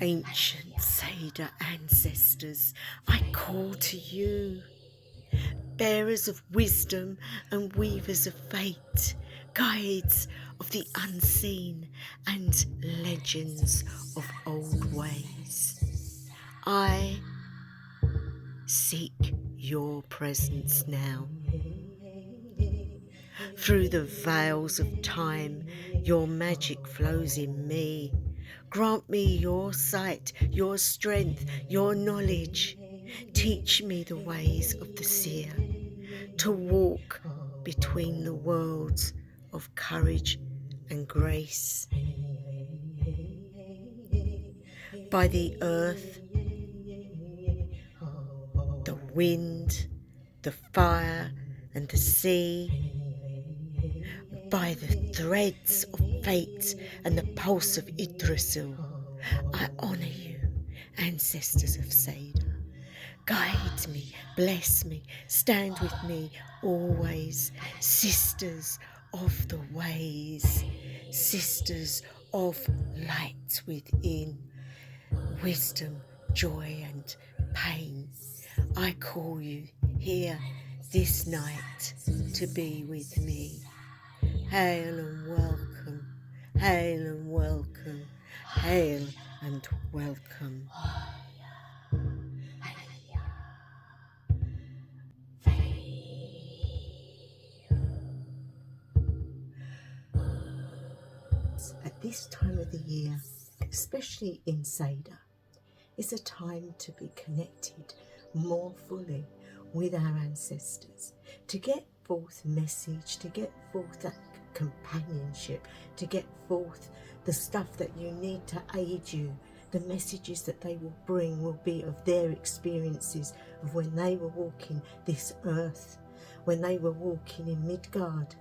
Ancient Seidr ancestors, I call to you, bearers of wisdom and weavers of fate, guides of the unseen and legends of old ways. I seek your presence now. Through the veils of time, your magic flows in me. Grant me your sight, your strength, your knowledge. Teach me the ways of the seer, to walk between the worlds of courage and grace. By the earth, the wind, the fire and the sea, by the threads of fate and the pulse of Yggdrasil, I honour you, ancestors of Seidr. Guide me, bless me, stand with me always, sisters of the ways, sisters of light within, wisdom, joy and pain. I call you here this night to be with me. Hail and welcome, hail and welcome, hail and welcome. At this time of the year, especially in Seidr, is a time to be connected more fully with our ancestors, to get forth message, to get forth that companionship, to get forth the stuff that you need to aid you. The messages that they will bring will be of their experiences of when they were walking this earth, when they were walking in Midgard,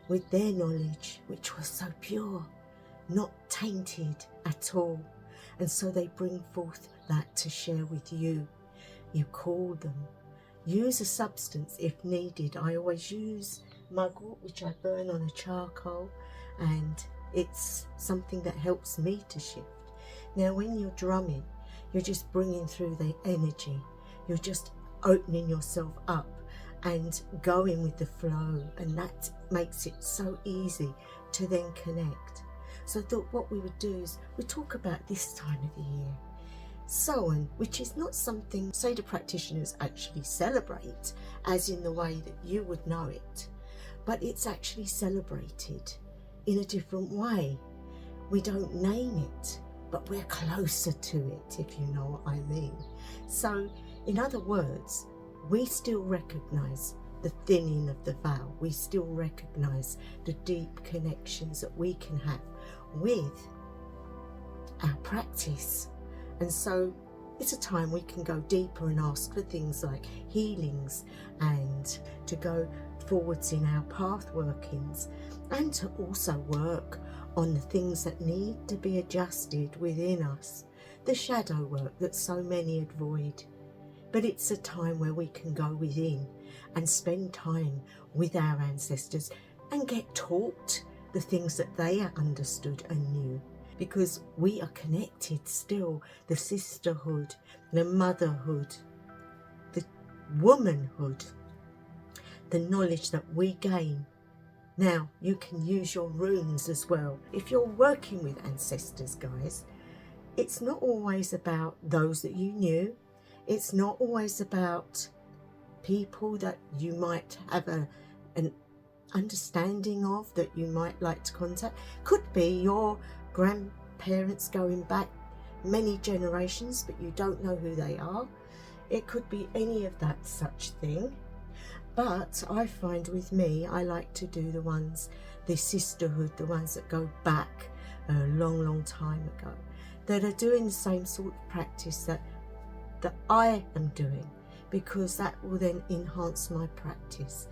with their knowledge, which was so pure, not tainted at all. And so they bring forth that to share with you. You call them. Use a substance if needed. I always use mugwort, which I burn on a charcoal, and it's something that helps me to shift. Now, when you're drumming, you're just bringing through the energy. You're just opening yourself up and going with the flow, and that makes it so easy to then connect. So I thought what we would do is we talk about this time of the year, Samhain, which is not something Seidr practitioners actually celebrate as in the way that you would know it, but it's actually celebrated in a different way. We don't name it, but we're closer to it, if you know what I mean. So in other words, we still recognise the thinning of the veil. We still recognise the deep connections that we can have with our practice. And so it's a time we can go deeper and ask for things like healings, and to go forwards in our path workings, and to also work on the things that need to be adjusted within us, the shadow work that so many avoid. But it's a time where we can go within and spend time with our ancestors and get taught the things that they understood and knew, because we are connected still. The sisterhood, the motherhood, the womanhood, the knowledge that we gain. Now, you can use your runes as well. If you're working with ancestors, guys, it's not always about those that you knew. It's not always about people that you might have an understanding of, that you might like to contact. Could be your grandparents going back many generations, but you don't know who they are. It could be any of that such thing. But I find with me, I like to do the sisterhood, the ones that go back a long, long time ago, that are doing the same sort of practice that I am doing, because that will then enhance my practice.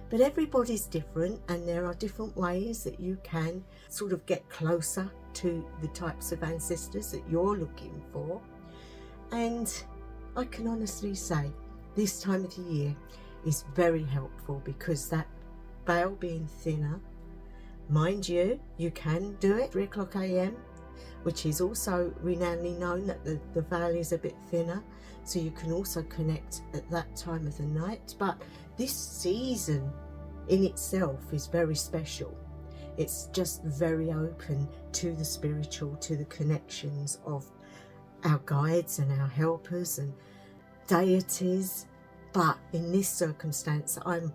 But everybody's different, and there are different ways that you can sort of get closer to the types of ancestors that you're looking for. And I can honestly say this time of the year is very helpful, because that veil being thinner, mind you, you can do it 3 o'clock a.m. which is also renownedly known that the veil is a bit thinner, so you can also connect at that time of the night. But this season in itself is very special. It's just very open to the spiritual, to the connections of our guides and our helpers and deities. But in this circumstance, I'm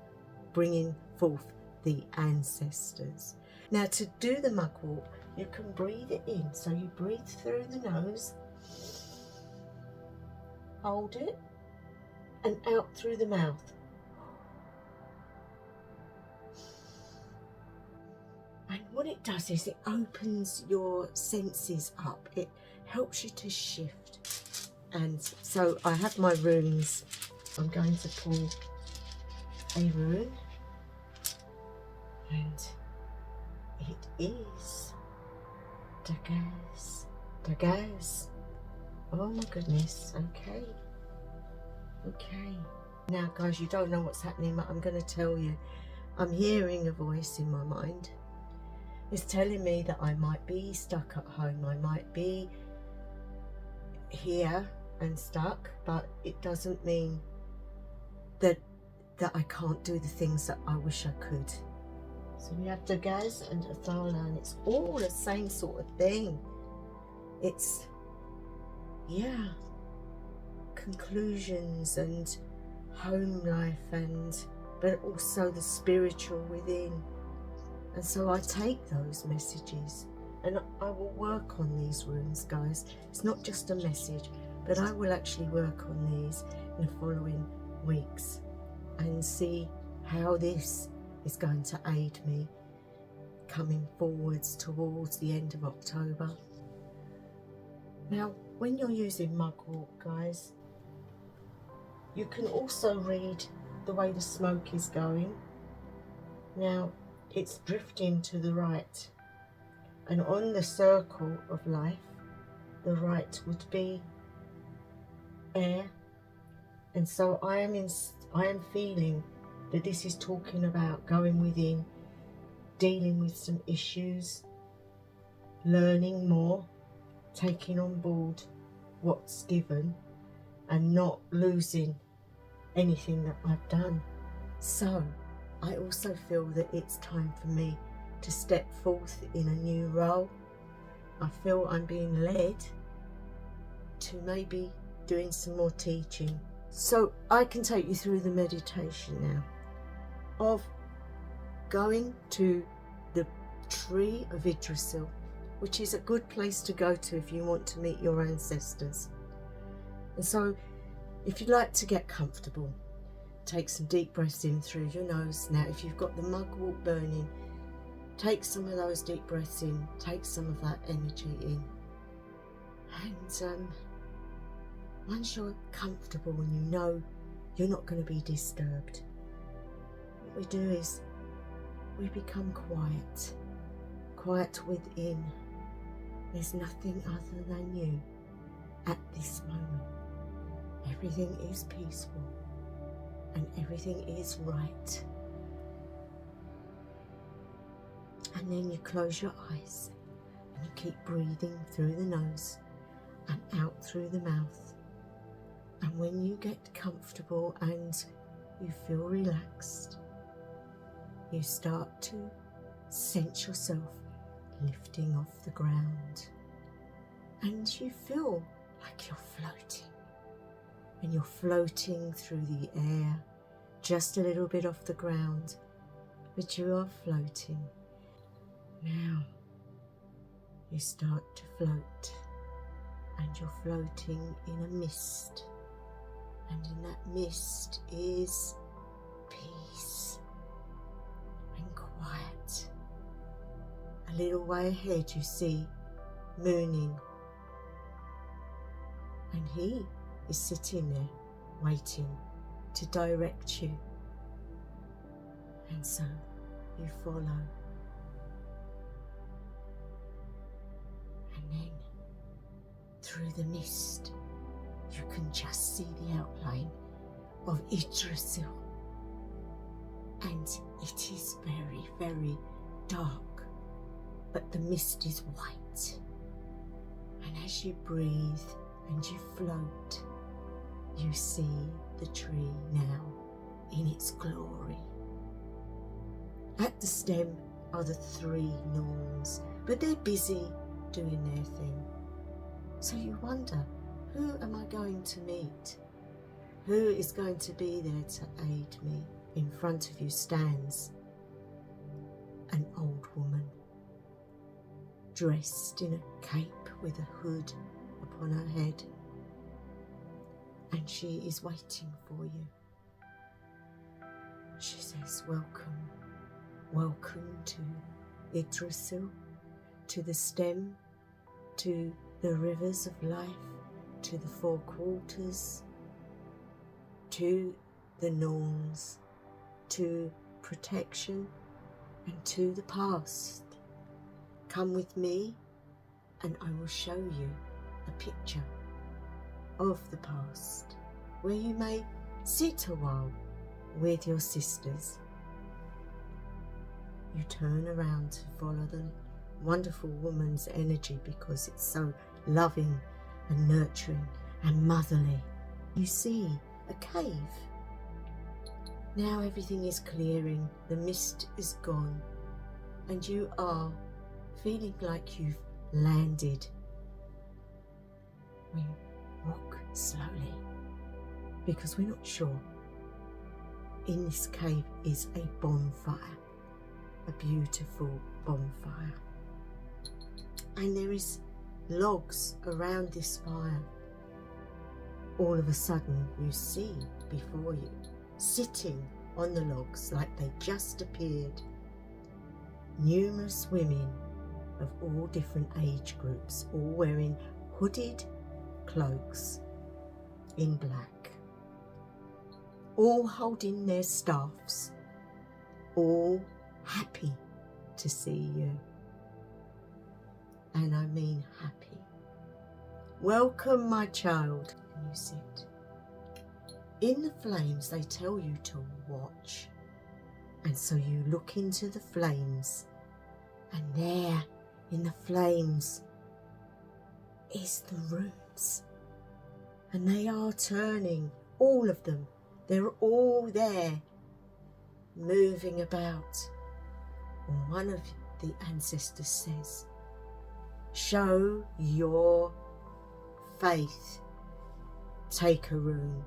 bringing forth the ancestors. Now, to do the mugwort, you can breathe it in. So you breathe through the nose, hold it, and out through the mouth. And what it does is it opens your senses up. It helps you to shift. And so I have my runes. I'm going to pull a rune. And it is Dagaz. Dagaz. Oh my goodness. Okay. Okay. Now guys, you don't know what's happening, but I'm going to tell you. I'm hearing a voice in my mind. It's telling me that I might be stuck at home. I might be here and stuck, but it doesn't mean that I can't do the things that I wish I could. So we have Dagaz and Athala, and it's all the same sort of thing. It's, yeah, conclusions and home life, but also the spiritual within. And so I take those messages and I will work on these runes, guys. It's not just a message, but I will actually work on these in the following weeks and see how this is going to aid me coming forwards towards the end of October. Now, when you're using mugwort, guys, you can also read the way the smoke is going. Now, it's drifting to the right, and on the circle of life, the right would be air. And so I am feeling that this is talking about going within, dealing with some issues, learning more, taking on board what's given, and not losing anything that I've done. So I also feel that it's time for me to step forth in a new role. I feel I'm being led to maybe doing some more teaching. So I can take you through the meditation now of going to the tree of Yggdrasil, which is a good place to go to if you want to meet your ancestors. And so if you'd like to get comfortable, take some deep breaths in through your nose. Now, if you've got the mugwort burning, take some of those deep breaths in, take some of that energy in. And once you're comfortable and you know you're not going to be disturbed, what we do is we become quiet within. There's nothing other than you at this moment. Everything is peaceful and everything is right. And then you close your eyes and you keep breathing through the nose and out through the mouth. And when you get comfortable and you feel relaxed, you start to sense yourself lifting off the ground. And you feel like you're floating. And you're floating through the air, just a little bit off the ground, but you are floating. Now you start to float, and you're floating in a mist, and in that mist is peace and quiet. A little way ahead you see Mooning, and he is sitting there waiting to direct you. And so you follow. And then through the mist you can just see the outline of Yggdrasil. And it is very, very dark, but the mist is white. And as you breathe and you float, you see the tree now in its glory. At the stem are the 3 Norns, but they're busy doing their thing. So you wonder, who am I going to meet? Who is going to be there to aid me? In front of you stands an old woman, dressed in a cape with a hood upon her head, and she is waiting for you. She says, welcome, welcome to Yggdrasil, to the stem, to the rivers of life, to the 4 quarters, to the Norns, to protection, and to the past. Come with me and I will show you a picture of the past, where you may sit a while with your sisters. You turn around to follow the wonderful woman's energy because it's so loving and nurturing and motherly. You see a cave. Now everything is clearing, the mist is gone, and you are feeling like you've landed. We walk slowly because we're not sure. In this cave is a bonfire, a beautiful bonfire, and there is logs around this fire. All of a sudden you see before you, sitting on the logs like they just appeared, numerous women of all different age groups, all wearing hooded cloaks in black, all holding their staffs, all happy to see you. And I mean happy. Welcome, my child. And you sit. In the flames, they tell you to watch. And so you look into the flames, and there in the flames is the rooms. And they are turning, all of them. They're all there, moving about. And one of the ancestors says, show your faith. Take a rune.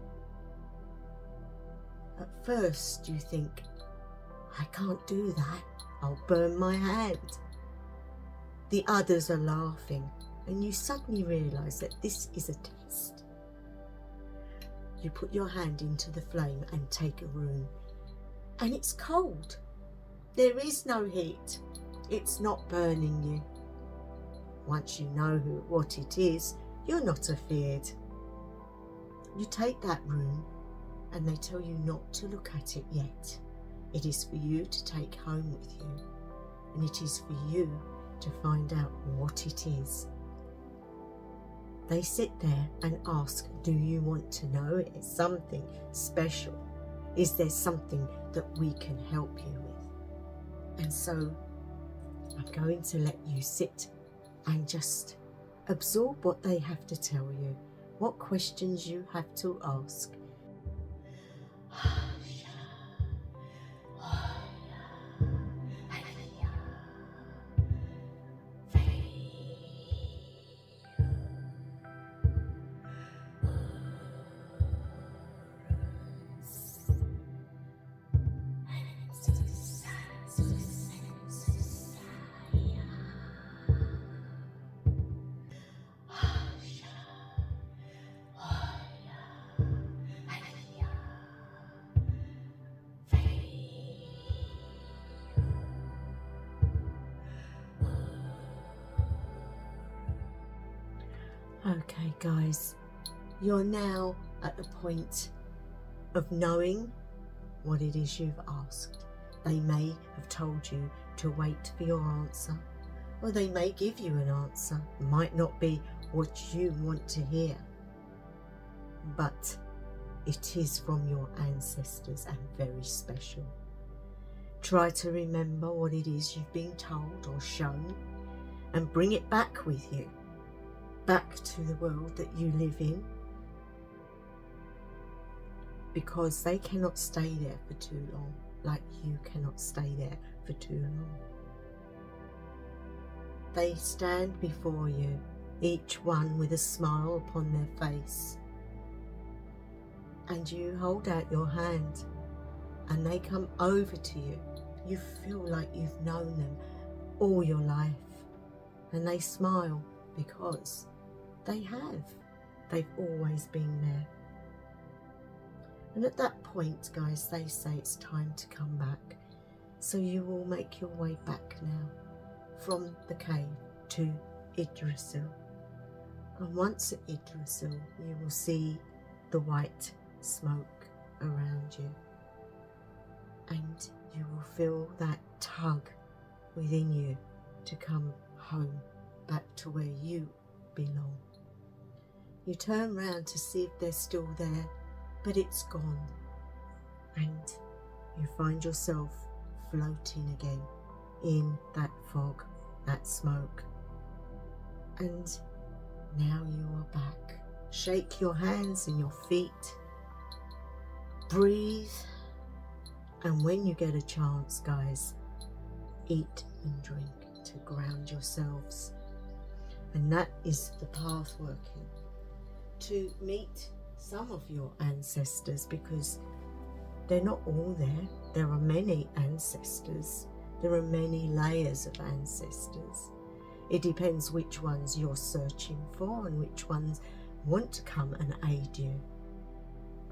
At first you think, I can't do that. I'll burn my hand. The others are laughing, and you suddenly realise that this is a test. You put your hand into the flame and take a rune, and it's cold. There is no heat. It's not burning you. Once you know what it is, you're not afeared. You take that rune, and they tell you not to look at it yet. It is for you to take home with you, and it is for you to find out what it is. They sit there and ask, do you want to know? It's something special. Is there something that we can help you with? And so I'm going to let you sit and just absorb what they have to tell you, what questions you have to ask. Okay guys, you're now at the point of knowing what it is you've asked. They may have told you to wait for your answer, or they may give you an answer. It might not be what you want to hear, but it is from your ancestors and very special. Try to remember what it is you've been told or shown and bring it back with you. back to the world that you live in, because they cannot stay there for too long, like you cannot stay there for too long. They stand before you, each one with a smile upon their face, and you hold out your hand and they come over to you. You feel like you've known them all your life, and they smile because they have. They've always been there. And at that point, guys, they say it's time to come back. So you will make your way back now from the cave to Yggdrasil. And once at Yggdrasil, you will see the white smoke around you. And you will feel that tug within you to come home, back to where you belong. You turn round to see if they're still there, but it's gone. And you find yourself floating again in that fog, that smoke. And now you are back. Shake your hands and your feet. Breathe. And when you get a chance, guys, eat and drink to ground yourselves. And that is the pathworking, to meet some of your ancestors, because they're not all there. There are many ancestors. There are many layers of ancestors. It depends which ones you're searching for and which ones want to come and aid you.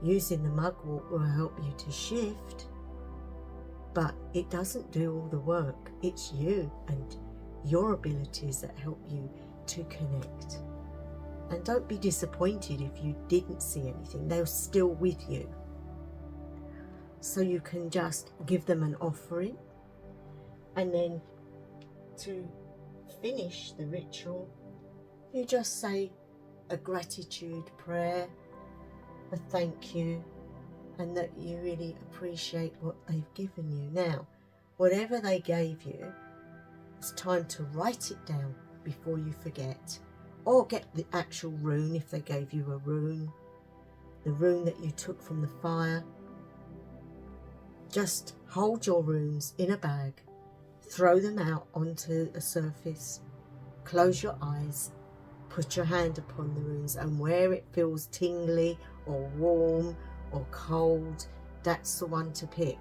Using the mugwort will help you to shift, but it doesn't do all the work. It's you and your abilities that help you to connect. And don't be disappointed if you didn't see anything. They're still with you. So you can just give them an offering, and then to finish the ritual, you just say a gratitude prayer, a thank you, and that you really appreciate what they've given you. Now, whatever they gave you, it's time to write it down before you forget, or get the actual rune if they gave you a rune, the rune that you took from the fire. Just hold your runes in a bag, throw them out onto a surface, close your eyes, put your hand upon the runes, and where it feels tingly or warm or cold, that's the one to pick.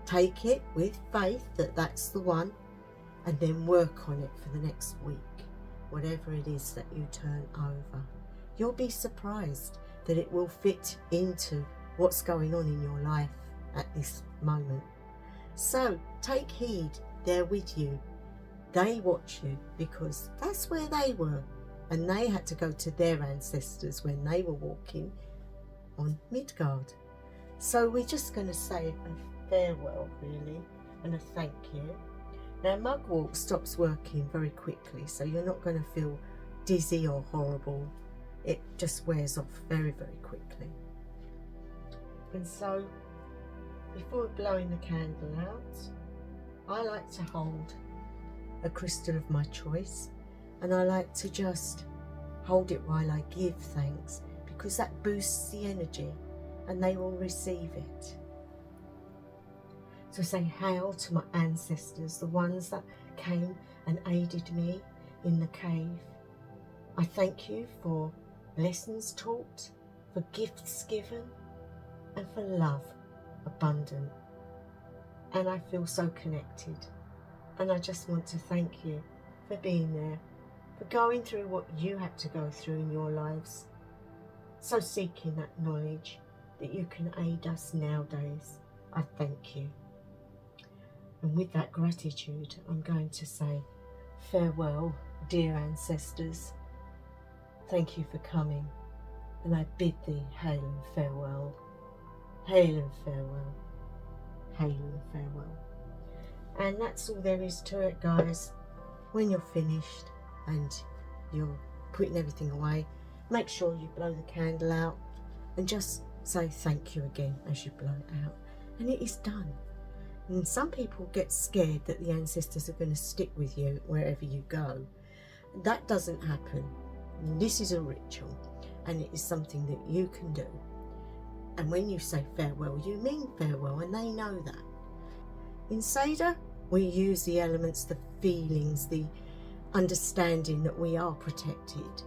Take it with faith that that's the one, and then work on it for the next week, whatever it is that you turn over. You'll be surprised that it will fit into what's going on in your life at this moment. So take heed, they're with you. They watch you because that's where they were, and they had to go to their ancestors when they were walking on Midgard. So we're just going to say a farewell, really, and a thank you. Now, mugwort stops working very quickly, so you're not going to feel dizzy or horrible. It just wears off very, very quickly. And so, before blowing the candle out, I like to hold a crystal of my choice, and I like to just hold it while I give thanks, because that boosts the energy and they will receive it. So say hail to my ancestors, the ones that came and aided me in the cave. I thank you for lessons taught, for gifts given, and for love abundant. And I feel so connected. And I just want to thank you for being there, for going through what you had to go through in your lives. So seeking that knowledge that you can aid us nowadays. I thank you. And with that gratitude, I'm going to say farewell, dear ancestors. Thank you for coming, and I bid thee hail and farewell. Hail and farewell. Hail and farewell. And that's all there is to it, guys. When you're finished and you're putting everything away, make sure you blow the candle out and just say thank you again as you blow it out. And it is done. And some people get scared that the ancestors are going to stick with you wherever you go. That doesn't happen. This is a ritual, and it is something that you can do. And when you say farewell, you mean farewell, and they know that. In Seidr, we use the elements, the feelings, the understanding that we are protected.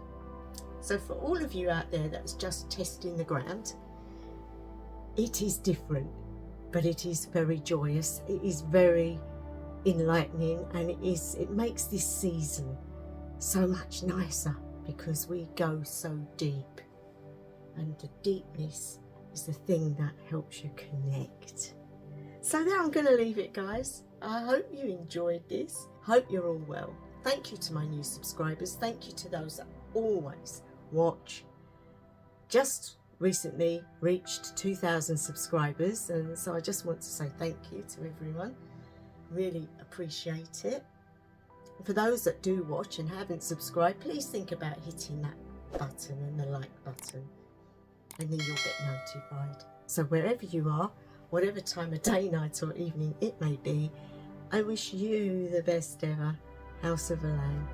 So for all of you out there that's just testing the ground, it is different, but it is very joyous. It is very enlightening, and it makes this season so much nicer because we go so deep, and the deepness is the thing that helps you connect. So there, I'm going to leave it, guys. I hope you enjoyed this. Hope you're all well. Thank you to my new subscribers. Thank you to those that always watch. Just recently reached 2,000 subscribers, and so I just want to say thank you to everyone. Really appreciate it. For those that do watch and haven't subscribed, please think about hitting that button and the like button, and then you'll get notified. So wherever you are, whatever time of day, night or evening it may be, I wish you the best ever. House of Elaine.